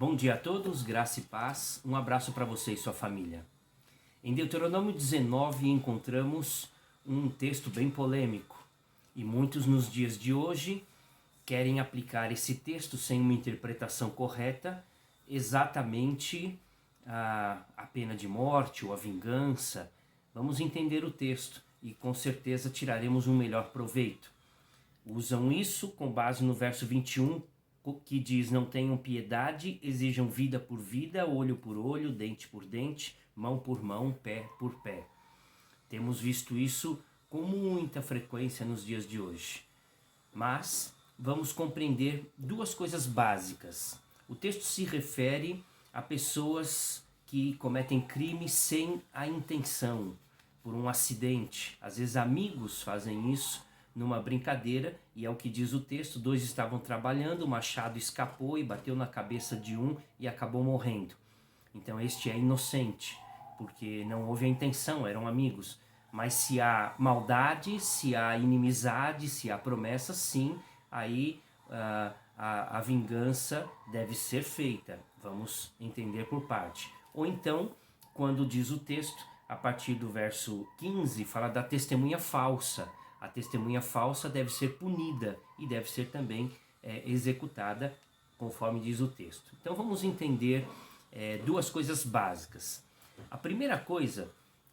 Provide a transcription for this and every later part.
Bom dia a todos, graça e paz. Um abraço para você e sua família. Em Deuteronômio 19 encontramos um texto bem polêmico e muitos nos dias de hoje querem aplicar esse texto sem uma interpretação correta, exatamente a pena de morte ou a vingança. Vamos entender o texto e com certeza tiraremos um melhor proveito. Usam isso com base no verso 21, que diz: não tenham piedade, exijam vida por vida, olho por olho, dente por dente, mão por mão, pé por pé. Temos visto isso com muita frequência nos dias de hoje. Mas vamos compreender duas coisas básicas. O texto se refere a pessoas que cometem crimes sem a intenção, por um acidente. Às vezes amigos fazem isso numa brincadeira, e é o que diz o texto: dois estavam trabalhando, o machado escapou e bateu na cabeça de um e acabou morrendo. Então este é inocente, porque não houve a intenção, eram amigos. Mas se há maldade, se há inimizade, se há promessa, sim, aí a vingança deve ser feita. Vamos entender por parte. Ou então, quando diz o texto, a partir do verso 15, fala da testemunha falsa. A testemunha falsa deve ser punida e deve ser também executada, conforme diz o texto. Então vamos entender duas coisas básicas. A primeira coisa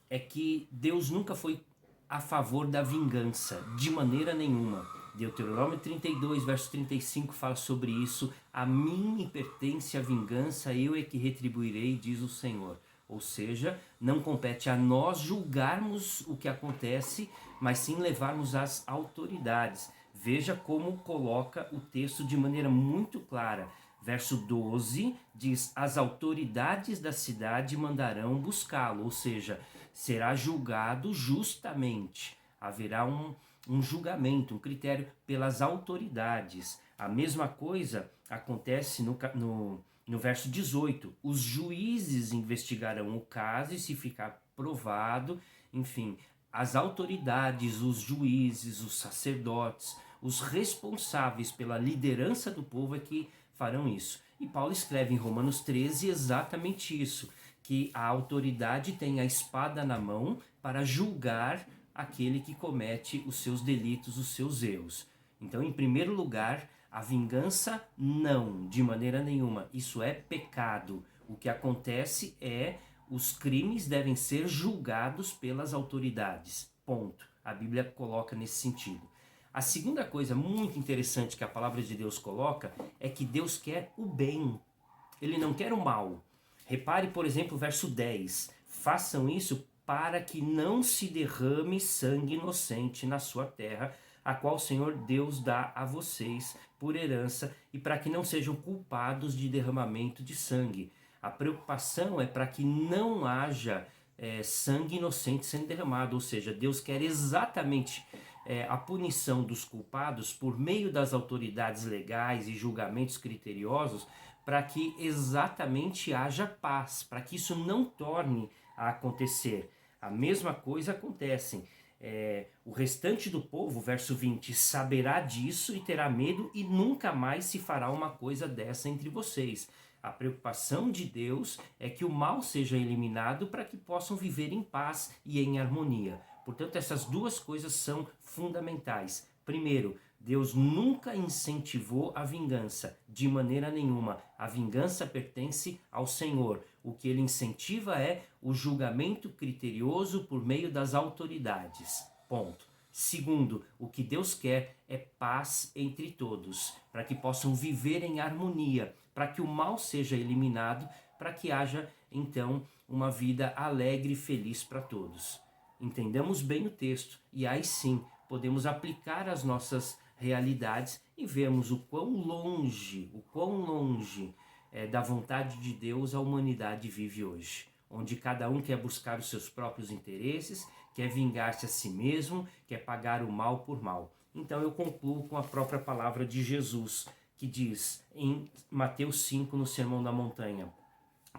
é que Deus nunca foi a favor da vingança, de maneira nenhuma. Deuteronômio 32, verso 35 fala sobre isso. A mim me pertence a vingança, eu é que retribuirei, diz o Senhor. Ou seja, não compete a nós julgarmos o que acontece, mas sim levarmos às autoridades. Veja como coloca o texto de maneira muito clara. Verso 12 diz: as autoridades da cidade mandarão buscá-lo, ou seja, será julgado justamente. Haverá um julgamento, um critério pelas autoridades. A mesma coisa acontece no verso 18, os juízes investigarão o caso e se ficar provado, enfim, as autoridades, os juízes, os sacerdotes, os responsáveis pela liderança do povo é que farão isso. E Paulo escreve em Romanos 13 exatamente isso, que a autoridade tem a espada na mão para julgar aquele que comete os seus delitos, os seus erros. Então, em primeiro lugar, a vingança, não, de maneira nenhuma. Isso é pecado. O que acontece é os crimes devem ser julgados pelas autoridades. Ponto. A Bíblia coloca nesse sentido. A segunda coisa muito interessante que a palavra de Deus coloca é que Deus quer o bem. Ele não quer o mal. Repare, por exemplo, o verso 10. Façam isso para que não se derrame sangue inocente na sua terra, a qual o Senhor Deus dá a vocês por herança, e para que não sejam culpados de derramamento de sangue. A preocupação é para que não haja sangue inocente sendo derramado, ou seja, Deus quer exatamente a punição dos culpados por meio das autoridades legais e julgamentos criteriosos, para que exatamente haja paz, para que isso não torne a acontecer. A mesma coisa acontece. O restante do povo, verso 20, saberá disso e terá medo, e nunca mais se fará uma coisa dessa entre vocês. A preocupação de Deus é que o mal seja eliminado para que possam viver em paz e em harmonia. Portanto, essas duas coisas são fundamentais. Primeiro, Deus nunca incentivou a vingança, de maneira nenhuma. A vingança pertence ao Senhor. O que ele incentiva é o julgamento criterioso por meio das autoridades. Ponto. Segundo, o que Deus quer é paz entre todos, para que possam viver em harmonia, para que o mal seja eliminado, para que haja, então, uma vida alegre e feliz para todos. Entendamos bem o texto e aí sim podemos aplicar as nossas realidades e vemos o quão longe da vontade de Deus a humanidade vive hoje, onde cada um quer buscar os seus próprios interesses, quer vingar-se a si mesmo, quer pagar o mal por mal. Então eu concluo com a própria palavra de Jesus, que diz em Mateus 5, no Sermão da Montanha: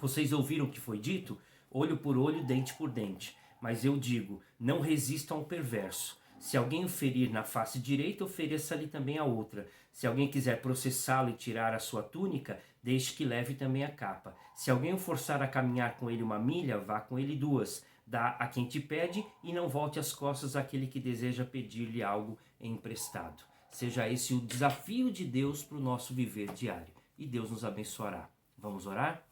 vocês ouviram o que foi dito? Olho por olho, dente por dente. Mas eu digo, não resistam ao perverso. Se alguém o ferir na face direita, ofereça-lhe também a outra. Se alguém quiser processá-lo e tirar a sua túnica, deixe que leve também a capa. Se alguém o forçar a caminhar com ele 1 milha, vá com ele 2. Dá a quem te pede e não volte as costas àquele que deseja pedir-lhe algo emprestado. Seja esse o desafio de Deus para o nosso viver diário. E Deus nos abençoará. Vamos orar?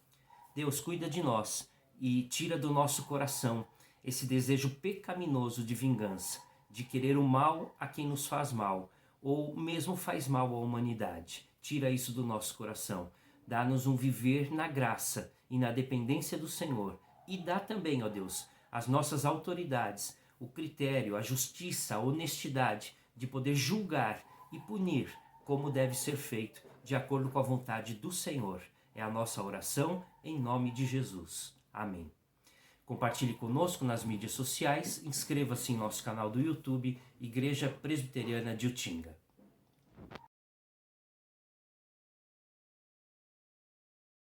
Deus, cuida de nós e tira do nosso coração esse desejo pecaminoso de vingança, de querer o mal a quem nos faz mal, ou mesmo faz mal à humanidade. Tira isso do nosso coração. Dá-nos um viver na graça e na dependência do Senhor. E dá também, ó Deus, às nossas autoridades o critério, a justiça, a honestidade de poder julgar e punir como deve ser feito, de acordo com a vontade do Senhor. É a nossa oração em nome de Jesus. Amém. Compartilhe conosco nas mídias sociais, inscreva-se em nosso canal do YouTube, Igreja Presbiteriana de Utinga.